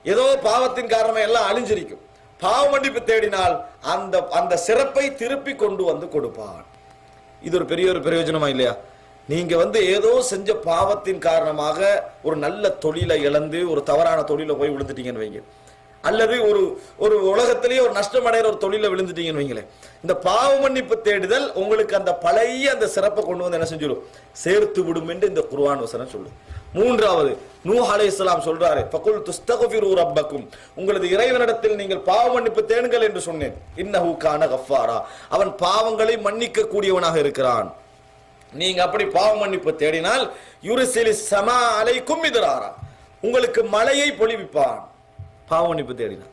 ஏதோ பாவத்தின் காரணமா எல்லாம் அழிஞ்சிருக்கும். பாவ மன்னிப்பு தேடினால் அந்த அந்த சிறப்பை திருப்பி கொண்டு வந்து கொடுப்பான். இது ஒரு பெரிய ஒரு பிரயோஜனமா இல்லையா? நீங்க ஏதோ செஞ்ச பாவத்தின் காரணமாக ஒரு நல்ல தொழிலை இழந்து ஒரு தவறான தொழில போய் விழுந்துட்டீங்கன்னு வைங்க, அல்லது ஒரு ஒரு உலகத்திலேயே ஒரு நஷ்டம் அடைகிற ஒரு தொழில விழுந்துட்டீங்கன்னு வைங்களேன். இந்த பாவ மன்னிப்பு தேடுதல் உங்களுக்கு அந்த பழைய அந்த சிறப்பை கொண்டு வந்து என்ன செஞ்சிடும், சேர்த்து விடும் என்று இந்த குர்ஆன் வசனம் சொல்லு. மூன்றாவது, நூஹ் அலைஹிஸ்ஸலாம் சொல்றாரு, ஃபகுல் துஸ்தக்ஃபிரு ரப்பக்கும், உங்களது இறைவனிடத்தில் நீங்கள் பாவ மன்னிப்பு தேடுங்கள் என்று சொன்னேன். இன்னஹு கான கஃபாரா, அவன் பாவங்களை மன்னிக்க கூடியவனாக இருக்கிறான். நீங்க அப்படி பாவ மன்னிப்பு தேடினால் யுர்சிலிஸ் ஸமா அலைக்கும் மித்ராரா, உங்களுக்கு மழையை பொழிவிப்பான். பாவ மன்னிப்பு தேடினார்,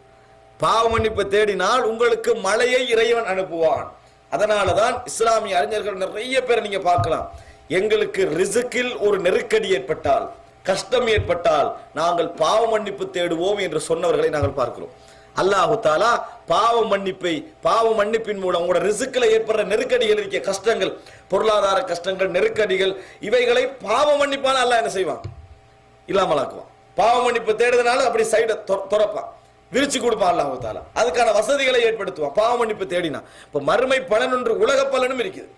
பாவ மன்னிப்பு தேடினால் உங்களுக்கு மழையை இறைவன் அனுப்புவான். அதனாலதான் இஸ்லாமிய அறிஞர்கள் நிறைய பேர் நீங்க பார்க்கலாம், எங்களுக்கு ரிஸ்கில் ஒரு நெருக்கடி ஏற்பட்டால், கஷ்டம் ஏற்பட்டால் நாங்கள் பாவ மன்னிப்பு தேடுவோம் என்று சொன்னவர்களை நாங்கள் பார்க்கிறோம். அல்லாஹு தஆலா பாவ மன்னிப்பின் மூலம் உங்களோட ரிஸ்கில் ஏற்படுற நெருக்கடிகள் இருக்க கஷ்டங்கள், பொருளாதார கஷ்டங்கள், நெருக்கடிகள், இவைகளை பாவ மன்னிப்பான அல்லாஹ் என்ன செய்வான், இல்லாமலாக்குவான். பாவ மன்னிப்பு தேடுறதுனால அப்படி சைட துறப்பான், விரிச்சு கொடுப்பான் அல்லாஹு தஆலா. அதுக்கான வசதிகளை ஏற்படுத்துவான் பாவ மன்னிப்பு தேடினா. இப்ப மறுமை பலன் ஒன்று உலக பலனும் இருக்குது.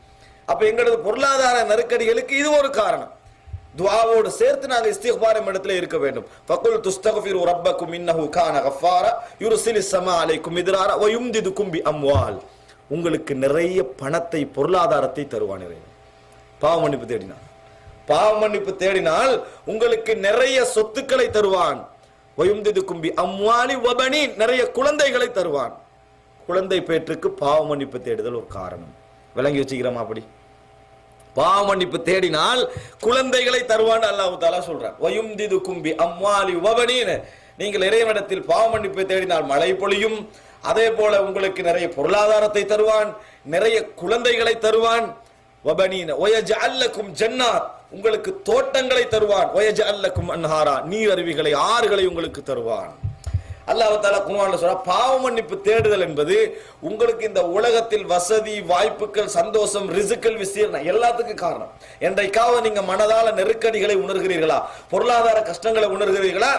அப்ப எங்களது பொருளாதார நெருக்கடிகளுக்கு இது ஒரு காரணம். துஆவோடு சேர்த்து நாங்க இஸ்திக்பார் இடத்துல இருக்க வேண்டும். ஃபகுல் துஸ்தக்ஃபிரு ரப்பக்கும் இன்னஹு கான கஃபாரா யுர்சிலிஸ் ஸமா அலைக்கும் மித்ராரா வ யும்திதுக்கும் பி அம்வால், உங்களுக்கு நிறைய பணத்தை பொருளாதாரத்தை தருவான் இறைவன். பாவ மன்னிப்பு தேடினான், பாவ மன்னிப்பு தேடினால் உங்களுக்கு நிறைய சொத்துக்களை தருவான். வ யும்திதுக்கும் பி அம்வாலி வ பனீன், நிறைய குழந்தைகளை தருவான். குழந்தை பேற்றுக்கு பாவ மன்னிப்பு தேடுதல் ஒரு காரணம். விளங்கி வச்சுக்கிறோமா? அப்படி பாவ மன்னிப்பு தேடினால் குழந்தைகளை தருவான் அல்லாஹ் தஆலா சொல்றான். வயும்திதுக்கும் பி அம்வாலி வ பனீன், நீங்கள் இறைவனிடத்தில் பாவ மன்னிப்பு தேடினால் மழை பொழியும். அதே போல உங்களுக்கு நிறைய பொருளாதாரத்தை தருவான், நிறைய குழந்தைகளை தருவான். வ பனீன் வயஜஅல் லக்கும் ஜன்னாத், உங்களுக்கு தோட்டங்களை தருவான். வயஜஅல் லக்கும் அன்ஹாரா, நீர் அருவிகளை, ஆறுகளை உங்களுக்கு தருவான். அல்லாஹ் தஆலா குர்ஆன்ல சொல்றா, பாவ மன்னிப்பு தேடுதல் என்பது உங்களுக்கு இந்த உலகத்தில் வசதி, வாய்ப்புகள், சந்தோஷம், ரிஸ்குகள், விஸ்தீர்ணம் எல்லாத்துக்கும் காரணம். என்றைக்காவது நீங்க மனதால நெருக்கடிகளை உணர்கிறீர்களா, பொருளாதார கஷ்டங்களை உணர்கிறீர்களா,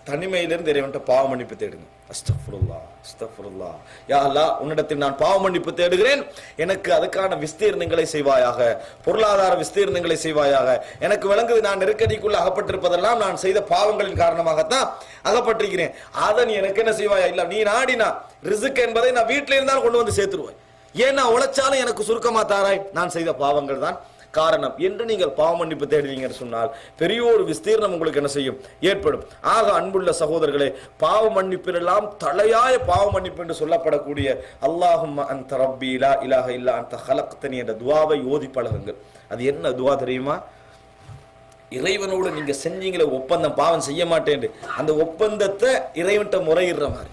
தனிமையிலிருந்து இறைவன்ட்ட பாவ மன்னிப்பு தேடுங்க. அஸ்தக்ஃபிருல்லாஹ் அஸ்தக்ஃபிருல்லாஹ், யா அல்லாஹ் உன்னிடத்தில் நான் பாவ மன்னிப்பு தேடுகிறேன், எனக்கு அதுக்கான விஸ்தீர்ணங்களை செய்வாயாக, பொருளாதார விஸ்தீர்ணங்களை செய்வாயாக. எனக்கு விளங்குது நான் நெருக்கடிக்குள்ள அகப்பட்டிருப்பதெல்லாம் நான் செய்த பாவங்களின் காரணமாகத்தான் அகப்பட்டிருக்கிறேன். அதை நீ எனக்கு என்ன செய்வாயா? இல்ல, நீ நாடினா ரிஸ்க் என்பதை நான் வீட்டில இருந்தாலும் கொண்டு வந்து சேர்த்துருவேன். ஏன் நான் உழைச்சாலும் எனக்கு சுருக்கமா தாராய், நான் செய்த பாவங்கள் தான் காரணம் என்று நீங்கள் பாவ மன்னிப்பு தேடுவீங்கன்னு சொன்னால் பெரிய ஒரு விஸ்தீர்ணம் உங்களுக்கு என்ன செய்யும், ஏற்படும். ஆக அன்புள்ள சகோதரர்களே, பாவ மன்னிப்பிலெல்லாம் தலையாய பாவ மன்னிப்பு என்று சொல்லப்படக்கூடிய அல்லாஹும்ம அன்த ரப்பி லா இலாஹ இல்லா அன்த ஹலக்தனி என்ற துஆவை ஓதி பழகுங்கள். அது என்ன துஆ தெரியுமா? இறைவனோடு நீங்க செஞ்சீங்களே ஒப்பந்தம், பாவம் செய்ய மாட்டேன், அந்த ஒப்பந்தத்தை இறைவன்கிட்ட முறையிடுற மாதிரி,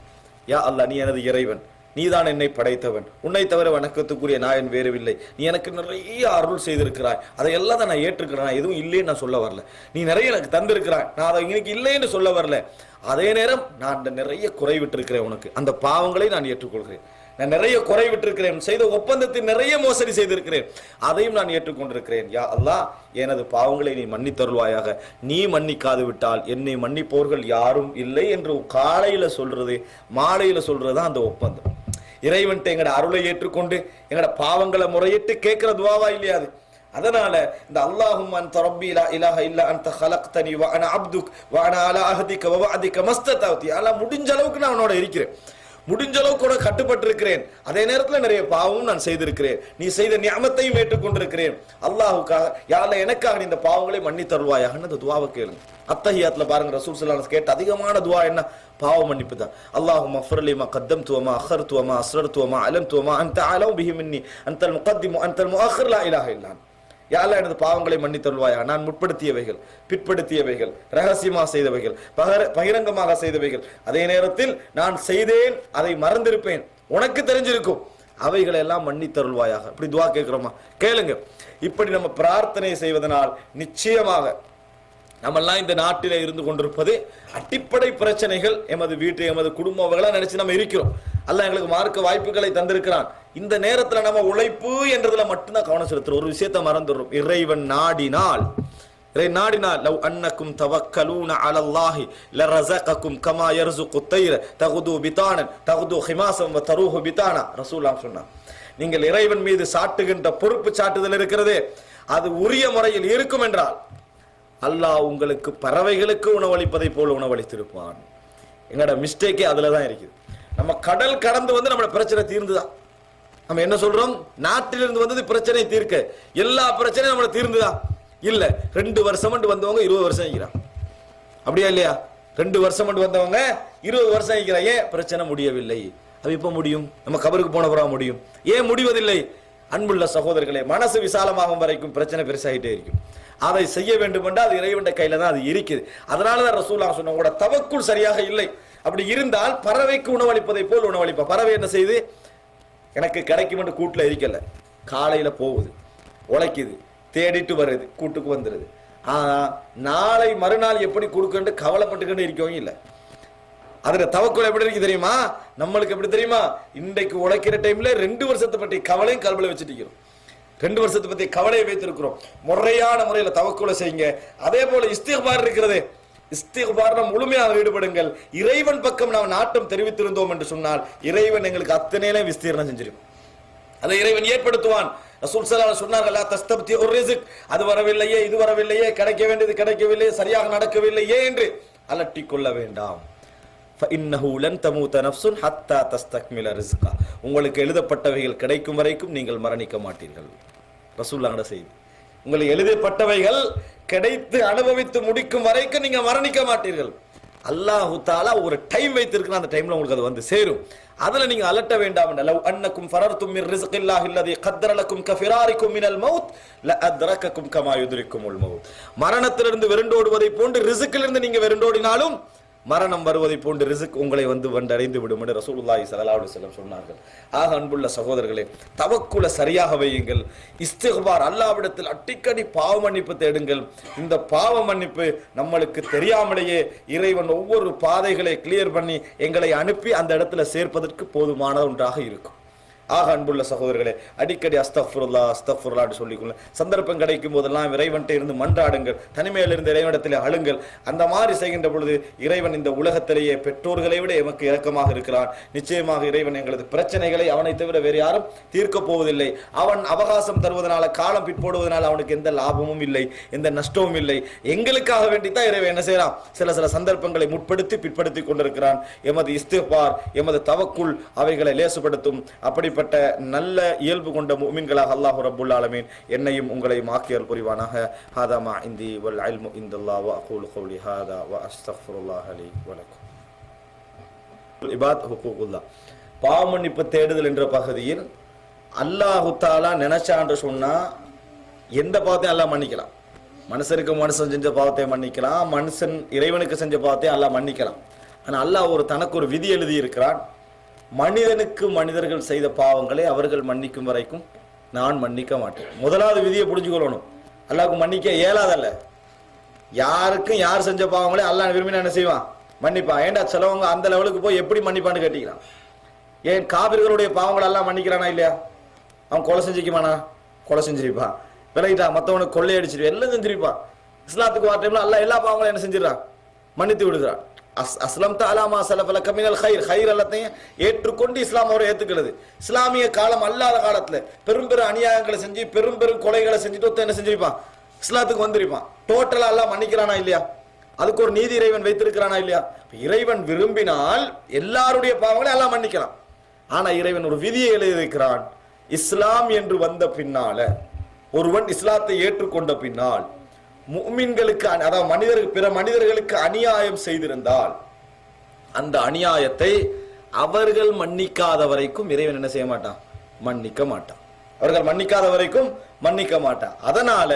யா அல்லாஹ் நீ எனது இறைவன், நீதான் என்னை படைத்தவன், உன்னை தவிர வணக்கத்துக்குரிய நாயன் வேறுவில்லை, நீ எனக்கு நிறைய அருள் செய்திருக்கிறாய், அதையெல்லாம் தான் நான் ஏற்றுக்கிறேன், எதுவும் இல்லைன்னு நான் சொல்ல வரல, நீ நிறைய எனக்கு தந்திருக்கிறாய், நான் அதை இன்னைக்கு இல்லைன்னு சொல்ல வரல. அதே நேரம் நான் நிறைய குறை விட்டிருக்கிறேன் உனக்கு, அந்த பாவங்களை நான் ஏற்றுக்கொள்கிறேன். நான் நிறைய குறை விட்டிருக்கிறேன், செய்த ஒப்பந்தத்தில் நிறைய மோசடி செய்திருக்கிறேன், அதையும் நான் ஏற்றுக்கொண்டிருக்கிறேன். யா அல்லாஹ் எனது பாவங்களை நீ மன்னித்தருள்வாயாக, நீ மன்னிக்காது விட்டால் என்னை மன்னிப்போர்கள் யாரும் இல்லை என்று காலையில சொல்றது மாலையில சொல்றதுதான் அந்த ஒப்பந்தம். இறைவன்ட்ட எங்கட அருளை ஏற்றுக்கொண்டு எங்கட பாவங்களை முறையிட்டு கேட்கிற துவாவா இல்லையா அது? அதனால இந்த அல்லாஹும்ம அன்த ரப்பி லா இலாஹ இல்லா அன்த ஹலக்தனி வ அன அப்துக் வ அன அலா அஹ்திக வ வஅதிக மஸ்ததஅதி, அல்லாஹ் முடிஞ்ச அளவுக்கு நான் உன்னோட இருக்கிறேன், முடிஞ்ச அளவுக்கு கூட கட்டுப்பட்டு இருக்கிறேன், அதே நேரத்தில் நிறைய பாவமும் நான் செய்திருக்கிறேன், நீ செய்த நியமத்தையும் ஏற்றுக்கொண்டிருக்கிறேன், அல்லாஹுக்காக யா அல்லாஹ் எனக்காக நீ இந்த பாவங்களை மன்னி தருவாயாகன்னு அந்த துஆவை கேளுங்க. அத்தஹியாத்ல பாருங்க, ரசூல் ஸல்லல்லாஹு அலைஹி வஸல்லம் கேட்ட அதிகமான துஆ என்ன? பாவ மன்னிப்பு தான். அல்லாஹும்ம ஃபிர் லி மா கத்தம்து வ மா அഖர்து வ மா அஸ்ரர்து வ மா அலம்து வ மா அன்த அலமு பிஹி மின்னி அன்தல் முகத்திமு அன்தல் முஅخر லா இலாஹ இல்லா அன்த. யா அல்லாஹ் எனது பாவங்களை மன்னித்தருள்வாயா, நான் முற்படுத்தியவைகள், பிற்படுத்தியவைகள், ரகசியமாக செய்தவைகள், பகிரங்கமாக செய்தவைகள், அதே நேரத்தில் நான் செய்தேன் அதை மறந்திருப்பேன், உனக்கு தெரிஞ்சிருக்கும், அவைகளை எல்லாம் மன்னித்தருள்வாயாக. இப்படி துஆ கேட்கிறோமா? கேளுங்க. இப்படி நம்ம பிரார்த்தனை செய்வதனால் நிச்சயமாக நம்மெல்லாம் இந்த நாட்டில இருந்து கொண்டிருப்பது அடிப்படை பிரச்சனைகள், எமது வீட்டு எமது குடும்பம் நினைச்சு நம்ம இருக்கிறோம். அல்லாஹ் எங்களுக்கு மார்க்க வாய்ப்புகளை தந்திருக்கிறான். இந்த நேரத்துல நம்ம உழைப்பு என்றதுல மட்டும்தான் கவனம் செலுத்துறோம், ஒரு விஷயத்தை மறந்துடுறோம். இறைவன் நாடினால் இறை நாடினால் லவ் அன்னக்கும் தவக்கலூன அலல்லாஹி லரஸகக்கும் கமா யர்ஸுகு தைர தகுது பிதானன் தகுது ஹிமாசம் வ தரூஹு பிதானா. ரசூலுல்லாஹ் சொன்னார், நீங்கள் இறைவன் மீது சாட்டுகின்ற பொறுப்பு சாட்டுதல் இருக்கிறதே, அது உரிய முறையில் இருக்கும் என்றால் அல்லாஹ் உங்களுக்கு பறவைகளுக்கு உணவளிப்பதை போல உணவளித்திருப்பான். எங்களோட மிஸ்டேக்கே அதுல தான் இருக்குது. நம்ம கடல் கடந்து வந்து நம்மளோட பிரச்சனை தீர்ந்துதான். நம்ம என்ன சொல்றோம், நாட்டிலிருந்து வந்தது பிரச்சனை தீர்க்க, எல்லா பிரச்சனையும் நம்மள தீர்ந்துதான் இல்ல. 2 வருஷம் வந்தவங்க 20 வருஷம் ஆகிறான், அப்படியா இல்லையா? 2 வருஷம் வந்தவங்க 20 வருஷம் ஆகிறான். ஏன் பிரச்சனை முடியவில்லை? அது இப்ப முடியும், நம்ம கபருக்கு போன பிறகு முடியும். ஏன் முடிவதில்லை? அன்புள்ள சகோதரர்களே, மனசு விசாலமாகும் வரைக்கும் பிரச்சனை பெருசாகிட்டே இருக்கும். அதை செய்ய வேண்டும் என்றால் அது இறைவன் கையில தான் அது இருக்குது. அதனாலதான் ரசூலுல்லாஹ் சொன்னாங்க, உங்களோட தவக்குல் சரியாக இல்லை. அப்படி இருந்தால் பறவைக்கு உணவளிப்பதை போல் உணவளிப்பா. பறவை என்ன செய்யுது, எனக்கு கிடைக்கும் என்று கூட்டுல இருக்கல, காலையில போகுது, உழைக்குது, தேடிட்டு வருது, கூட்டுக்கு வந்துருது. ஆனா நாளை மறுநாள் எப்படி கொடுக்கன்னு கவலைப்பட்டுக்கிட்டு இருக்கவும் இல்லை. அதுல தவக்குள் எப்படி இருக்கு தெரியுமா? நம்மளுக்கு எப்படி தெரியுமா? இன்றைக்கு உழைக்கிற டைம்ல 2 வருஷத்தை பற்றி கவலையும் கல்வில வச்சுட்டு இருக்கிறோம். 2 வருஷத்தை பத்தி கவலையை வைத்திருக்கிறோம். முறையான முறையில தவக்குல செய்யுங்க. அதே போல இஸ்திக்பார் இருக்கிறதே, இஸ்திக்பார் முழுமையாக ஈடுபடுங்கள். இறைவன் பக்கம் நாம் நாட்டம் தெரிவித்திருந்தோம் என்று சொன்னால் இறைவன் எங்களுக்கு அத்தனையிலே விஸ்தீர்ணம் செஞ்சிருக்கும். அதை இறைவன் ஏற்படுத்துவான். ரசூல் ஸல்லல்லாஹு அலைஹி வஸல்லம் சொன்னார்கள், தஸ்தப்தி ரிஸ்க், அது வரவில்லையே, இது வரவில்லையே, கிடைக்க வேண்டியது கிடைக்கவில்லையே, சரியாக நடக்கவில்லையே என்று அலட்டிக் கொள்ள வேண்டாம். فإنه لن تموت نفس حتى تستكمل رزقها. உங்களுக்கு எழுதப்பட்டவைகள் கிடைக்கும் வரைக்கும் நீங்கள் மரணிக்க மாட்டீர்கள். ரசூலுல்லாஹ் செய்தி, உங்களுக்கு எழுதப்பட்டவைகள் கிடைத்து அனுபவித்து முடிக்கும் வரைக்கும் நீங்க மரணிக்க மாட்டீர்கள். அல்லாஹு தஆலா ஒரு டைம் வைத்திருக்கிற, அந்த டைம்ல உங்களுக்கு அது வந்து சேரும். அதுல நீங்க அலட்ட வேண்டாம். லவ் அன்னக்கும் ஃபரர்தும் மின் ரிஸ்கில்லாஹி அல்லதி கத்தர லக்கும் கஃபிராரிக்கும் மினல் மௌத் லஅத்ரகக்கும் கமா யுத்ரிக்குமுல் மௌத். மரணத்திலிருந்து விரண்டோடுவதை போன்று ரிஸ்கிலிருந்து நீங்க விரண்டோடினாலும் மரணம் வருவதை போன்று ரிஸ்க் உங்களை வந்து வந்தடைந்து விடும் என்று ரசூலுல்லாஹி ஸல்லல்லாஹு அலைஹி வஸல்லம் சொன்னார்கள். ஆக அன்புள்ள சகோதரர்களே, தவக்குல சரியாக வையுங்கள். இஸ்திக்பார், அல்லாஹ்விடத்தில் அடிக்கடி பாவ மன்னிப்பு தேடுங்கள். இந்த பாவ மன்னிப்பு நம்மளுக்கு தெரியாமலேயே இறைவன் ஒவ்வொரு பாதைகளை கிளியர் பண்ணி எங்களை அனுப்பி அந்த இடத்துல சேர்ப்பதற்கு போதுமான ஒன்றாக இருக்கும். ஆக அன்புள்ள சகோதரர்களே, அடிக்கடி அஸ்தக்ஃபிருல்லா அஸ்தக்ஃபிருல்லா என்று சொல்லிக்கொள்ள, சந்தர்ப்பம் கிடைக்கும் போதெல்லாம் இறைவன்கிட்ட இருந்து மன்றாடுங்கள், தனிமையில் இருந்து இறைவனிடத்தில் அழுங்கள். அந்த மாதிரி செய்கின்ற பொழுது இறைவன் இந்த உலகத்திலேயே பெற்றோர்களை விட எமக்கு இரக்கமாக இருக்கிறான். நிச்சயமாக இறைவன் எங்களது பிரச்சனைகளை அவனை தவிர வேறு யாரும் தீர்க்க போவதில்லை. அவன் அவகாசம் தருவதனால, காலம் பிற்போடுவதனால அவனுக்கு எந்த லாபமும் இல்லை, எந்த நஷ்டமும் இல்லை. எங்களுக்காக வேண்டித்தான் இறைவன் என்ன செய்யறான், சில சந்தர்ப்பங்களை முற்படுத்தி பிற்படுத்தி கொண்டிருக்கிறான். எமது இஸ்திக்பார், எமது தவக்குல் அவைகளை லேசுபடுத்தும். அப்படிப்பட்ட நல்ல இயல்பு கொண்ட முஃமின்களாக அல்லாஹ் ரப்பல் ஆலமீன் என்னையும் உங்களையும் ஆக்கியல் புரிவானாக. ஹாதா மா இந்தி வல் இல்மு இன்தல்லாஹ் வ அகூலு கௌலி ஹாதா வ அஸ்தக்ஃபிருல்லாஹ லி வ லக்கும். இபாத் ஹுகூகுல்லாஹ், பாவ மன்னிப்பு தேடுதல் என்ற பகுதியில் அல்லாஹ் தஆலா நினைச்சான்னு சொன்னா எந்த பாவத்தையும் அல்லாஹ் மன்னிக்கலாம். மனுஷனுக்கு மனுஷன் செஞ்ச பாவத்தை மன்னிக்கலாம், மனுஷன் இறைவனுக்கு செஞ்ச பாவத்தை அல்லாஹ் மன்னிக்கலாம். ஆனா அல்லாஹ் தனக்கு ஒரு விதி எழுதி இருக்கிறான். மனிதனுக்கு மனிதர்கள் செய்த பாவங்களை அவர்கள் மன்னிக்கும் வரைக்கும் நான் மன்னிக்க மாட்டேன். முதலாவது விதியை புரிஞ்சுக்கொள்ளணும், அல்லாஹ்வுக்கு மன்னிக்க இயலாதல்ல. யாருக்கும் யார் செஞ்ச பாவங்களே அல்லாஹ் விரும்பினா என்ன செய்வான், மன்னிப்பான். ஏண்டா சிலவங்க அந்த லெவலுக்கு போய் எப்படி மன்னிப்பான்னு கேட்டீங்கன்னா, ஏன் காபிர்களுடைய பாவங்களை எல்லாம் மன்னிக்கிறானா இல்லையா? அவன் கொலை செஞ்சுக்குமானா? கொலை செஞ்சிருப்பான். விலகிட்டா மற்றவனுக்கு கொள்ளை அடிச்சிருப்பான், எல்லாம் செஞ்சிருப்பான். இஸ்லாத்துக்கு வர டைம்ல அல்லாஹ் எல்லா பாவங்களையும் என்ன செஞ்சிடறான், மன்னித்து விடுகிறான். அஸ்லம் தலாமா சலஃபல கமினல் கைர், கைர் எல்லாத்தையும் ஏற்றுக்கொண்டு இஸ்லாம் அவரை ஏத்துக்கிறது. இஸ்லாமிய காலம் அல்லாத காலத்துல பெரும் பெரும் அநியாயங்களை செஞ்சு பெரும் பெரும் கொலைகளை செஞ்சுட்டு என்ன செஞ்சிருப்பான், இஸ்லாத்துக்கு வந்திருப்பான். டோட்டலா எல்லாம் மன்னிக்கிறானா இல்லையா? அதுக்கு ஒரு நீதி இறைவன் வைத்திருக்கிறானா இல்லையா? இறைவன் விரும்பினால் எல்லாருடைய பாவங்களை எல்லாம் மன்னிக்கலாம். ஆனா இறைவன் ஒரு விதியை எழுதியிருக்கிறான். இஸ்லாம் என்று வந்த பின்னால, ஒருவன் இஸ்லாத்தை ஏற்றுக்கொண்ட பின்னால் முஃமின்களுக்கு, அதாவது பிற மனிதர்களுக்கு அநியாயம் செய்திருந்தால் அந்த அநியாயத்தை அவர்கள் மன்னிக்காத வரைக்கும் இறைவன் என்ன செய்ய மாட்டான், மன்னிக்க மாட்டான். அவர்கள் மன்னிக்காத வரைக்கும் மன்னிக்க மாட்டான். அதனால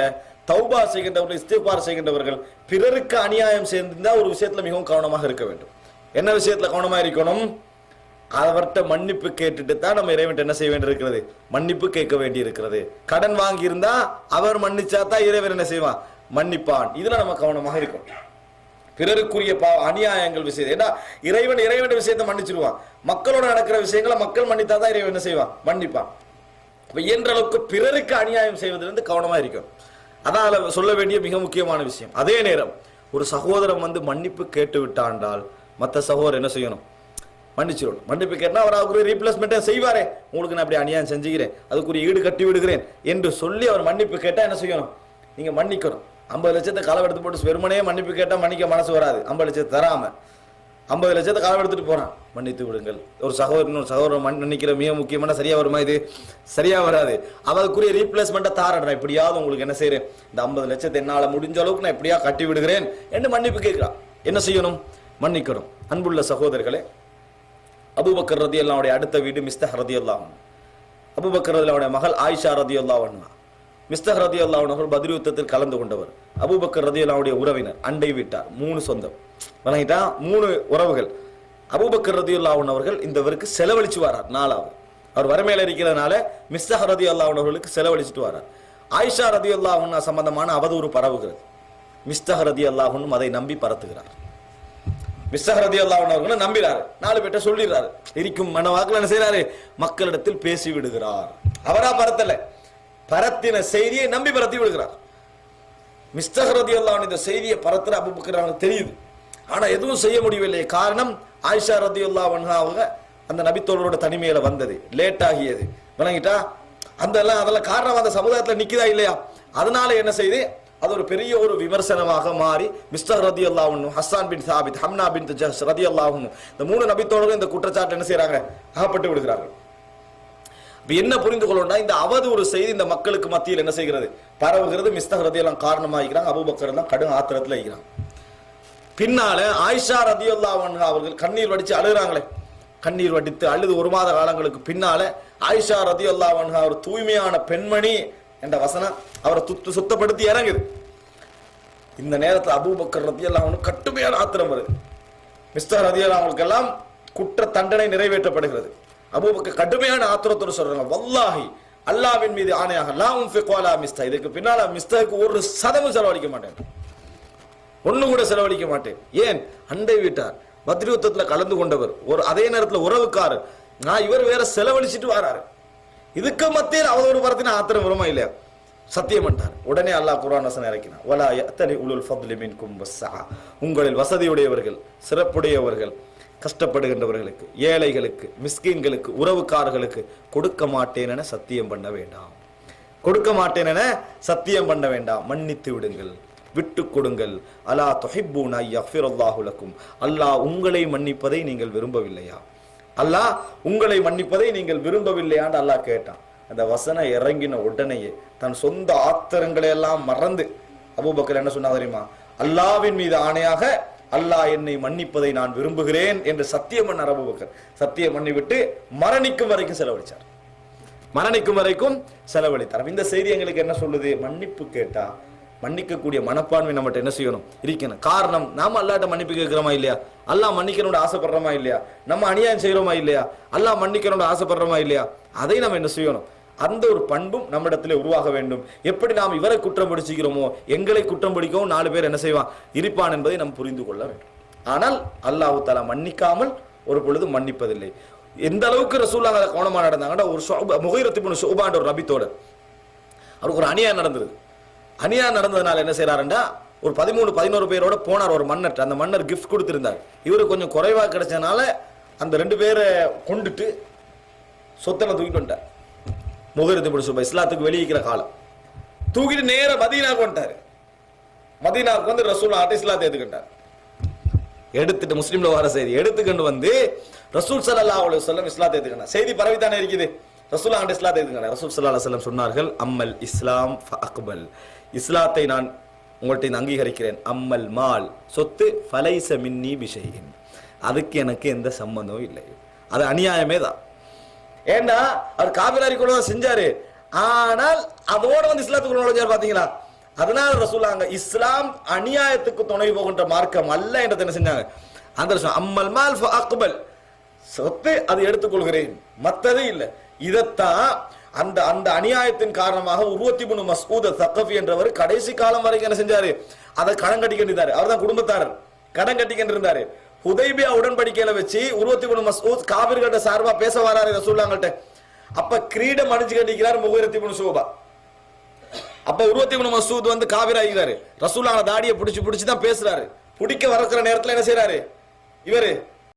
தௌபா செய்கின்றவர்கள், இஸ்திக்பார் செய்கின்றவர்கள் பிறருக்கு அநியாயம் செய்திருந்தா ஒரு விஷயத்துல மிகவும் கவனமாக இருக்க வேண்டும். என்ன விஷயத்துல கவனமா இருக்கணும்? அவர்கிட்ட மன்னிப்பு கேட்டுட்டு தான் நம்ம இறைவன் என்ன செய்ய வேண்டி இருக்கிறது, மன்னிப்பு கேட்க வேண்டி இருக்கிறது. கடன் வாங்கி இருந்தா அவர் மன்னிச்சா தான் இறைவன் என்ன செய்வான், மன்னிப்பான். இதுல நம்ம கவனமாக இருக்கும். பிறருக்குரிய அநியாயங்கள் விஷயம், ஏன்னா இறைவன் இறைவன் விஷயத்தை மன்னிச்சிருவான். மக்களோட நடக்கிற விஷயங்களை மக்கள் மன்னித்தாதான் இறைவன் என்ன செய்வான், மன்னிப்பான். இயன்ற அளவுக்கு பிறருக்கு அநியாயம் செய்வதிலிருந்து கவனமா இருக்கும். அதான் சொல்ல வேண்டிய மிக முக்கியமான விஷயம். அதே நேரம் ஒரு சகோதரன் வந்து மன்னிப்பு கேட்டு விட்டாண்டால் மற்ற சகோதரர் என்ன செய்யணும்? மன்னிச்சிடணும். மன்னிப்பு கேட்டால் அவர் அவருக்கு ரீப்ளேஸ்மெண்ட்டை செய்வாரே, உங்களுக்கு நான் அப்படி அநியாயம் செஞ்சுக்கிறேன், அதுக்குரிய ஈடு கட்டி விடுகிறேன் என்று சொல்லி அவர் மன்னிப்பு கேட்டால் என்ன செய்யணும்? நீங்க மன்னிக்கணும். 50 லட்சத்தை களவு எடுத்து போட்டு வெறுமனே மன்னிப்பு கேட்டால் மன்னிக்க மனசு வராது. 50 லட்சத்தை தராம 50 லட்சத்தை களவு எடுத்துட்டு போறான், மன்னித்து விடுங்கள். ஒரு சகோதரன் மன்னிக்கிற மிக முக்கியமான சரியா வருமா? இது சரியா வராது. அவருக்குரிய ரீப்ளேஸ்மெண்ட்டை தாரடுறேன், எப்படியாவது உங்களுக்கு என்ன செய்யறேன், இந்த 50 லட்சத்தை என்னால முடிஞ்ச அளவுக்கு நான் எப்படியா கட்டி விடுகிறேன் என்று மன்னிப்பு கேட்கிறான். என்ன செய்யணும்? மன்னிக்கணும். அன்புள்ள சகோதரர்களே, அபூபக்கர் ரலியல்லாஹு அன்ஹு அடுத்த வீடு மிஸ்தஹ் ரலியல்லாஹு அன்ஹு. அபூபக்கர் ரலியல்லாஹு அன்ஹு மகள் ஆயிஷா ரலியல்லாஹு அன்ஹா. மிஸ்தஹ் ரலியல்லாஹு அன்ஹு பத்ர் யுத்தத்தில் கலந்து கொண்டவர். அபூபக்கர் ரலியல்லாஹு அன்ஹுடைய உறவினர், அண்டை வீட்டார், 3 சொந்தம், வணங்கிட்டா 3 உறவுகள். அபூபக்கர் ரலியல்லாஹு அன்ஹு அவர்கள் இந்தவருக்கு செலவழிச்சு வரார். 4வது அவர் வறுமையில இருக்கிறதுனால மிஸ்தஹ் ரலியல்லாஹு அன்ஹு அவர்களுக்கு செலவழிச்சுட்டு வரார். ஆயிஷா ரலியல்லாஹு அன்ஹா சம்பந்தமான அவதூறு பரவுகிறது. மிஸ்தஹ் ரலியல்லாஹு அன்ஹு அதை நம்பி பரத்துகிறார். மிஸ்தஹ் ரலியல்லாஹு அன்ஹு அவர்களை நம்பிறாரு, 4 பேர்ட்ட சொல்லிடுறாரு. இருக்கும் மனவாக்கில் என்ன செய்யறாரு? மக்களிடத்தில் பேசி விடுகிறார். அவரா பரத்தல, பரத்தின செய்தியை நம்பி பரத்தி விடுகிறார். மிஸ்தஹ் ரலியல்லாஹு அன்ஹு இந்த செய்தியை பரத்துற அபூபக்கர் அவங்களுக்கு தெரியுது, ஆனா எதுவும் செய்ய முடியவில்லை. காரணம், ஆயிஷா ரலியல்லாஹு அன்ஹா அவங்க அந்த நபித்தோழரோட தனிமையில வந்தது, லேட் ஆகியது, விளங்கிட்டா? அதெல்லாம் காரணம் அந்த சமுதாயத்தில் நிக்குதா இல்லையா? அதனால என்ன செய்து அது ஒரு பெரிய ஒரு விமர்சனமாக மாறி மிஸ்தஹ் ரலியல்லாஹு அன்ஹு, ஹஸ்ஸான் பின் சாபித், ஹம்னா பின் ஜஹ்ஷ் ரலியல்லாஹு அன்ஹு, இந்த 3 நபித்தோழர்கள் இந்த குற்றச்சாட்டு என்ன செய்யறாங்க? அகப்பட்டு விடுகிறார்கள். என்ன புரிந்து கொள்ளணும்னா, இந்த அவதூறு செய்தி இந்த மக்களுக்கு மத்தியில் என்ன செய்கிறது? பரவுகிறது. மிஸ்தஹ் ரலியல்லாஹு காரணமாகிறாங்க. அபூபக்கர் எல்லாம் கடும் ஆத்திரத்தில் இருக்கிறாங்க. பின்னால ஆயிஷா ரலியல்லாஹு அன்ஹா அவர்கள் கண்ணீர் வடிச்சு அழுகிறாங்களே, கண்ணீர் வடித்து அழுது 1 மாத காலங்களுக்கு பின்னால ஆயிஷா ரலியல்லாஹு அன்ஹா ஒரு தூய்மையான பெண்மணி என்ற வசனம் அவரை சுத்தப்படுத்தி இறங்குது. இந்த நேரத்தில் அபூபக்கர் ரலியல்லாஹு அன்ஹு கடுமையான ஆத்திரம் வருது. மிஸ்தஹ் ரலியல்லாஹு அவங்களுக்கு எல்லாம் குற்ற தண்டனை நிறைவேற்றப்படுகிறது. அபூபக்கர் கடுமையான ஆத்திரத்தோடு சொல்றாங்க, வல்லாஹி அல்லாஹ்வின் மீது ஆணையாக, லா உன்ஃபிகு அலா மிஸ்தஹ், இதுக்கு பின்னால மிஸ்தஹ்க்கு 1% செலவழிக்க மாட்டேன், 1 கூட செலவழிக்க மாட்டேன். ஏன்? அண்டை வீட்டார், பத்ர் யுத்தத்தில் கலந்து கொண்டவர், அதே நேரத்தில் உறவுக்காரர், நான் இவர் வேற செலவழிச்சிட்டு வராரு. இதுக்கு மத்தியில் அவதூறு பரத்தின ஆத்திரம் வருமா இல்லையா? சத்தியம் பண்ணிட்டார். உடனே அல்லாஹ் குர்ஆன் வசனம் இறக்கினார், வலா யஅ்தலி உலுல் ஃபத்லி மின்கும் வஸ்ஸஅ, உங்களில் வசதியுடையவர்கள், சிறப்புடையவர்கள், கஷ்டப்படுகின்றவர்களுக்கு, ஏழைகளுக்கு, மிஸ்கீன்களுக்கு, உறவுக்காரர்களுக்கு கொடுக்க மாட்டேன் என சத்தியம் பண்ண வேண்டாம், கொடுக்க மாட்டேன் என சத்தியம் பண்ண வேண்டாம், மன்னித்து விடுங்கள், விட்டு கொடுங்கள். அலா துஹிப்பூன யக்ஃபிரல்லாஹு லக்கும், அல்லாஹ் உங்களை மன்னிப்பதை நீங்கள் விரும்பவில்லையா? அல்லாஹ் உங்களை மன்னிப்பதை நீங்கள் விரும்பவில்லையான்னு அல்லாஹ் கேட்டான். அந்த வசனம் இறங்கின உடனேயே தன் சொந்த ஆத்திரங்களை எல்லாம் மறந்து அபூபக்கர் என்ன சொன்னா தெரியுமா? அல்லாஹ்வின் மீது ஆணையாக அல்லாஹ் என்னை மன்னிப்பதை நான் விரும்புகிறேன் என்று சத்தியம் பண்ணார் அபூபக்கர். சத்தியம் பண்ணிவிட்டு மரணிக்கும் வரைக்கும் செலவழிச்சார், மரணிக்கும் வரைக்கும் செலவழித்தார். இந்த செய்தி எங்களுக்கு என்ன சொல்லுது? மன்னிப்பு கேட்டா மன்னிக்கக்கூடிய மனப்பான்மை நம்மகிட்ட என்ன செய்யணும்? இருக்கணும். காரணம், நாம அல்லாஹ்ட்ட மன்னிப்பு கேட்கிறோமா இல்லையா? அல்லாஹ் மன்னிக்கணும்னு ஆசைப்படுறோமா இல்லையா? நம்ம அநியாயம் செய்யறோமா இல்லையா? அல்லாஹ் மன்னிக்கணும்னு ஆசைப்படுறோமா இல்லையா? அதை நம்ம என்ன செய்யணும்? அந்த ஒரு பண்பும் நம்மிடத்திலே உருவாக வேண்டும். எப்படி நாம் இவரை குற்றம் பிடிச்சிக்கிறோமோ எங்களை குற்றம் பிடிக்கவும் 4 பேர் என்ன செய்வான்? இருப்பான் என்பதை நாம் புரிந்து கொள்ள வேண்டும். ஆனால் அல்லாஹ் தஆலா மன்னிக்காமல் ஒரு பொழுது மன்னிப்பதில்லை. எந்த அளவுக்கு ரசூலுல்லாஹ் கவனமா நடந்தாங்கன்னா, ஒரு முகைரத் இப்னு ஷுஅபான்ற ஒரு நபித்தோட அவருக்கு ஒரு அநியாயம் நடந்தது. அநியாயம் நடந்ததுனால என்ன செய்யறாருண்டா, ஒரு 13-11 பேரோட போனார் ஒரு மன்னர். அந்த மன்னர் கிஃப்ட் கொடுத்திருந்தார். இவருக்கு கொஞ்சம் குறைவா கிடைச்சதுனால அந்த 2 பேரை கொண்டுட்டு சொத்தனை தூக்கிட்டு வந்துட்டார். முகைரத் இப்னு ஷுஅபா இஸ்லாத்துக்கு வெளியிக்கிற காலம் தூக்கிட்டு நேர மதீனாவுக்கு வந்துட்டாரு. மதீனாவுக்கு வந்து ரசூலுல்லாஹ் இஸ்லாத்தை ஏத்துக்கிட்டார். எடுத்துட்டு முஸ்லிம்ல வர செய்தி எடுத்துக்கொண்டு வந்து ரசூல் ஸல்லல்லாஹு அலைஹி வஸல்லம் இஸ்லாத்தை ஏத்துக்கிட்டார். செய்தி பரவித்தானே இருக்குது. ரசூலுல்லாஹ் இஸ்லாத்தை ஏத்துக்கிட்டார். ரசூல் ஸல்லல்லாஹு அலைஹி வஸல்லம் சொன்னார்கள், அம்மல் இஸ்லாம் ஃபஅக்பல், இஸ்லாத்தை நான் உங்கள்கிட்ட அங்கீகரிக்கிறேன். அம்மல் மால், சொத்து, ஃபலைஸ மின்னி பிஷைஇன், அதுக்கு எனக்கு எந்த சம்பந்தமும் இல்லை. அது அநியாயமே தான். ஏன்னா அவர் காபிராரி கூட தான் செஞ்சாரு, ஆனால் அதோட வந்து இஸ்லாத்துக்குள்ள நுழைஞ்சார். பாத்தீங்களா? அதனால ரசூலுல்லாஹ் இஸ்லாம் அநியாயத்துக்கு துணை போகின்ற மார்க்கம் அல்ல என்றதை என்ன செஞ்சாங்க? அந்த அம்மல் மால் ஃபஅக்பல், சொத்து அது எடுத்துக்கொள்கிறேன், மத்தது இல்லை. இதத்தான் அந்த அந்த அநியாயத்தின் காரணமாக உர்வத் இப்னு மஸ்ஊத் ஸகஃபி என்றவர் கடைசி காலம் வரைக்கும் என்ன செஞ்சாரு? அதை கடன் கட்டிக்கிட்டாரு. அவர் தான் குடும்பத்தாரர், கடன் கட்டிக்கிட்டு இருந்தாரு. ஹுதைபியா உடன்படிக்கையில வச்சு உர்வத் இப்னு மஸ்ஊத் காபிர்கள்ட்ட சார்பா பேச வராரு ரசூலுல்லாஹ்கிட்ட. அப்ப கிரீடம் அணிஞ்சு கட்டிக்கிறார் முகைரத் இப்னு ஷுஅபா. அப்ப உருவத்தி இப்னு மஸ்ஊத் வந்து காபிர் ஆகிறாரு. ரசூலுல்லாஹ் தாடியை பிடிச்சு தான் பேசுறாரு. பிடிக்க வரக்கிற நேரத்துல என்ன செய்யறாரு? இவரு